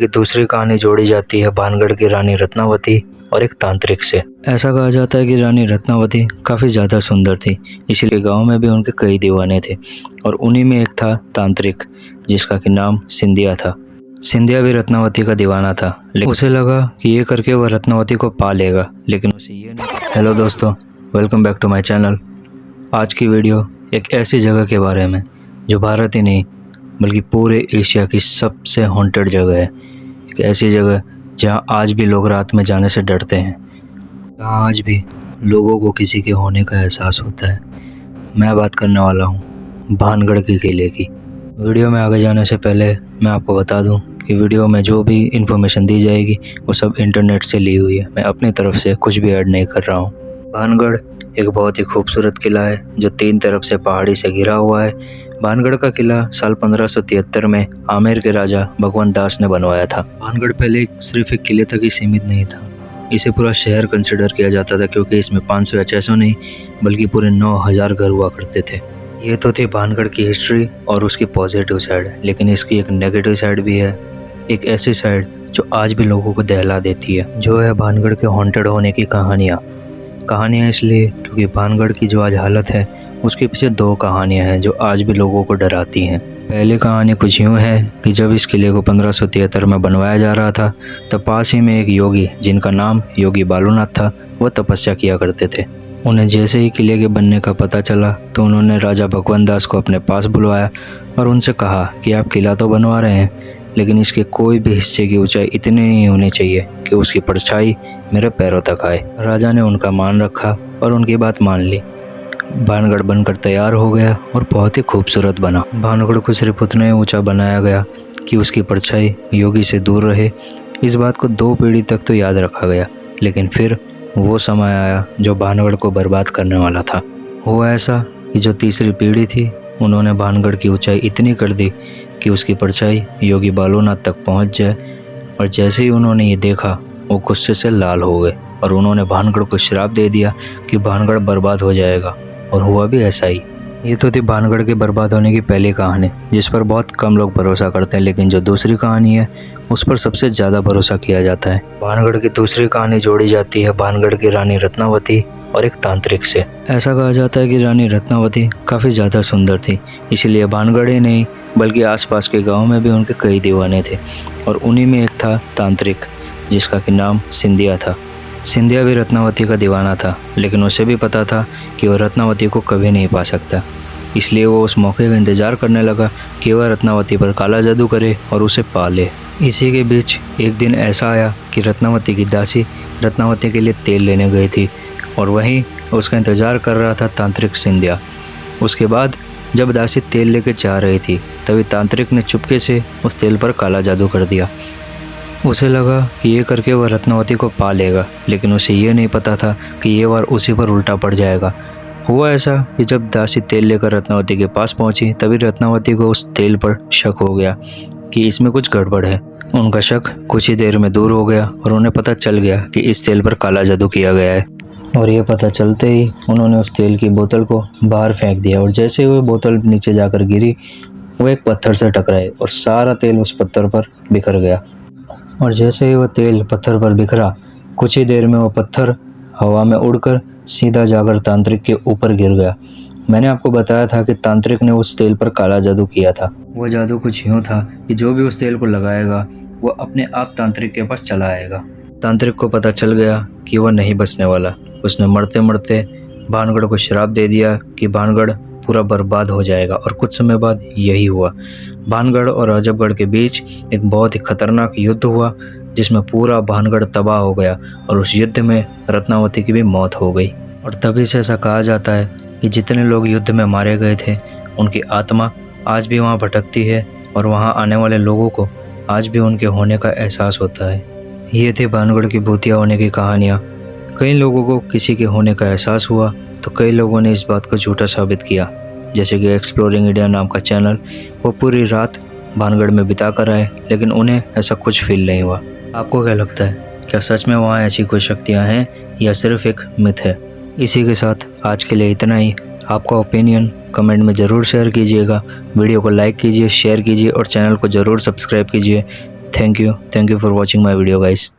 कि दूसरी कहानी जोड़ी जाती है भानगढ़ की रानी रत्नावती और एक तांत्रिक से। ऐसा कहा जाता है कि रानी रत्नावती काफ़ी ज़्यादा सुंदर थी, इसलिए गांव में भी उनके कई दीवाने थे और उन्हीं में एक था तांत्रिक, जिसका कि नाम सिंधिया था। सिंधिया भी रत्नावती का दीवाना था, लेकिन उसे लगा कि ये करके वह रत्नावती को पा लेगा, लेकिन उसे ये नहीं। हेलो दोस्तों, welcome back to my channel. आज की वीडियो एक ऐसी जगह के बारे में जो भारत ही नहीं बल्कि पूरे एशिया की सबसे हॉन्टेड जगह है। एक ऐसी जगह जहां आज भी लोग रात में जाने से डरते हैं, जहां आज भी लोगों को किसी के होने का एहसास होता है। मैं बात करने वाला हूं भानगढ़ के किले की। वीडियो में आगे जाने से पहले मैं आपको बता दूं कि वीडियो में जो भी इन्फॉर्मेशन दी जाएगी वो सब इंटरनेट से ली हुई है। मैं अपनी तरफ से कुछ भी ऐड नहीं कर रहा हूँ। भानगढ़ एक बहुत ही खूबसूरत किला है जो 3 तरफ से पहाड़ी से घिरा हुआ है। भानगढ़ का किला साल 1573 में आमेर के राजा भगवंत दास ने बनवाया था। भानगढ़ पहले सिर्फ एक किले तक ही सीमित नहीं था, इसे पूरा शहर कंसिडर किया जाता था, क्योंकि इसमें 500 या 600 नहीं बल्कि पूरे 9000 घर हुआ करते थे। ये तो थी भानगढ़ की हिस्ट्री और उसकी पॉजिटिव साइड, लेकिन इसकी एक नेगेटिव साइड भी है। एक ऐसी साइड जो आज भी लोगों को दहला देती है, जो है भानगढ़ के हॉन्टेड होने की कहानियाँ इसलिए क्योंकि भानगढ़ की जो आज हालत है उसके पीछे 2 कहानियां हैं जो आज भी लोगों को डराती हैं। पहली कहानी कुछ यूँ है कि जब इस किले को 1573 में बनवाया जा रहा था, तब पास ही में एक योगी जिनका नाम योगी बालूनाथ था, वह तपस्या किया करते थे। उन्हें जैसे ही किले के बनने का पता चला तो उन्होंने राजा भगवंत दास को अपने पास बुलवाया और उनसे कहा कि आप किला तो बनवा रहे हैं, लेकिन इसके कोई भी हिस्से की ऊंचाई इतनी नहीं होनी चाहिए कि उसकी परछाई मेरे पैरों तक आए। राजा ने उनका मान रखा और उनकी बात मान ली। भानगढ़ बनकर तैयार हो गया और बहुत ही खूबसूरत बना। भानगढ़ को सिर्फ उतना ही ऊंचा बनाया गया कि उसकी परछाई योगी से दूर रहे। इस बात को 2 पीढ़ी तक तो याद रखा गया, लेकिन फिर वो समय आया जो भानगढ़ को बर्बाद करने वाला था। हुआ ऐसा कि जो तीसरी पीढ़ी थी उन्होंने भानगढ़ की ऊंचाई इतनी कर दी कि उसकी परछाई योगी बालूनाथ तक पहुंच जाए, और जैसे ही उन्होंने ये देखा वो गुस्से से लाल हो गए और उन्होंने भानगढ़ को श्राप दे दिया कि भानगढ़ बर्बाद हो जाएगा, और हुआ भी ऐसा ही। ये तो थी भानगढ़ के बर्बाद होने की पहली कहानी, जिस पर बहुत कम लोग भरोसा करते हैं, लेकिन जो दूसरी कहानी है उस पर सबसे ज़्यादा भरोसा किया जाता है। भानगढ़ की दूसरी कहानी जोड़ी जाती है भानगढ़ की रानी रत्नावती और एक तांत्रिक से। ऐसा कहा जाता है कि रानी रत्नावती काफ़ी ज़्यादा सुंदर थी, इसलिए भानगढ़ ही नहीं बल्कि आसपास के गांव में भी उनके कई दीवाने थे, और उन्हीं में एक था तांत्रिक, जिसका कि नाम सिंधिया था। सिंधिया भी रत्नावती का दीवाना था, लेकिन उसे भी पता था कि वह रत्नावती को कभी नहीं पा सकता, इसलिए वो उस मौके का इंतज़ार करने लगा कि वह रत्नावती पर काला जादू करे और उसे पा ले। इसी के बीच एक दिन ऐसा आया कि रत्नावती की दासी रत्नावती के लिए तेल लेने गई थी, और वहीं उसका इंतज़ार कर रहा था तांत्रिक सिंधिया। उसके बाद जब दासी तेल लेके जा रही थी, तभी तांत्रिक ने चुपके से उस तेल पर काला जादू कर दिया। उसे लगा कि ये करके वह रत्नावती को पा लेगा, लेकिन उसे ये नहीं पता था कि ये बार उसी पर उल्टा पड़ जाएगा। हुआ ऐसा कि जब दासी तेल लेकर रत्नावती के पास पहुंची, तभी रत्नावती को उस तेल पर शक हो गया कि इसमें कुछ गड़बड़ है। उनका शक कुछ ही देर में दूर हो गया और उन्हें पता चल गया कि इस तेल पर काला जादू किया गया है, और ये पता चलते ही उन्होंने उस तेल की बोतल को बाहर फेंक दिया, और जैसे वो बोतल नीचे जाकर गिरी, वो एक पत्थर से टकराई और सारा तेल उस पत्थर पर बिखर गया। और जैसे ही वह तेल पत्थर पर बिखरा, कुछ ही देर में वो पत्थर हवा में उड़कर सीधा जाकर तांत्रिक के ऊपर गिर गया। मैंने आपको बताया था कि तांत्रिक ने उस तेल पर काला जादू किया था। वो जादू कुछ यूँ था कि जो भी उस तेल को लगाएगा वो अपने आप तांत्रिक के पास चला आएगा। तांत्रिक को पता चल गया कि वह नहीं बचने वाला। उसने मरते मरते भानगढ़ को श्राप दे दिया कि भानगढ़ पूरा बर्बाद हो जाएगा, और कुछ समय बाद यही हुआ। भानगढ़ और अजबगढ़ के बीच एक बहुत ही खतरनाक युद्ध हुआ, जिसमें पूरा भानगढ़ तबाह हो गया, और उस युद्ध में रत्नावती की भी मौत हो गई। और तभी से ऐसा कहा जाता है कि जितने लोग युद्ध में मारे गए थे उनकी आत्मा आज भी वहाँ भटकती है, और वहाँ आने वाले लोगों को आज भी उनके होने का एहसास होता है। ये थी भानगढ़ की भूतिया होने की कहानियाँ। कई लोगों को किसी के होने का एहसास हुआ तो कई लोगों ने इस बात को झूठा साबित किया, जैसे कि एक्सप्लोरिंग इंडिया नाम का चैनल। वो पूरी रात भानगढ़ में बिता कर आए, लेकिन उन्हें ऐसा कुछ फील नहीं हुआ। आपको क्या लगता है, क्या सच में वहाँ ऐसी कोई शक्तियाँ हैं या सिर्फ एक मिथ है? इसी के साथ आज के लिए इतना ही। आपका ओपिनियन कमेंट में ज़रूर शेयर कीजिएगा। वीडियो को लाइक कीजिए, शेयर कीजिए और चैनल को ज़रूर सब्सक्राइब कीजिए। Thank you for watching my video guys.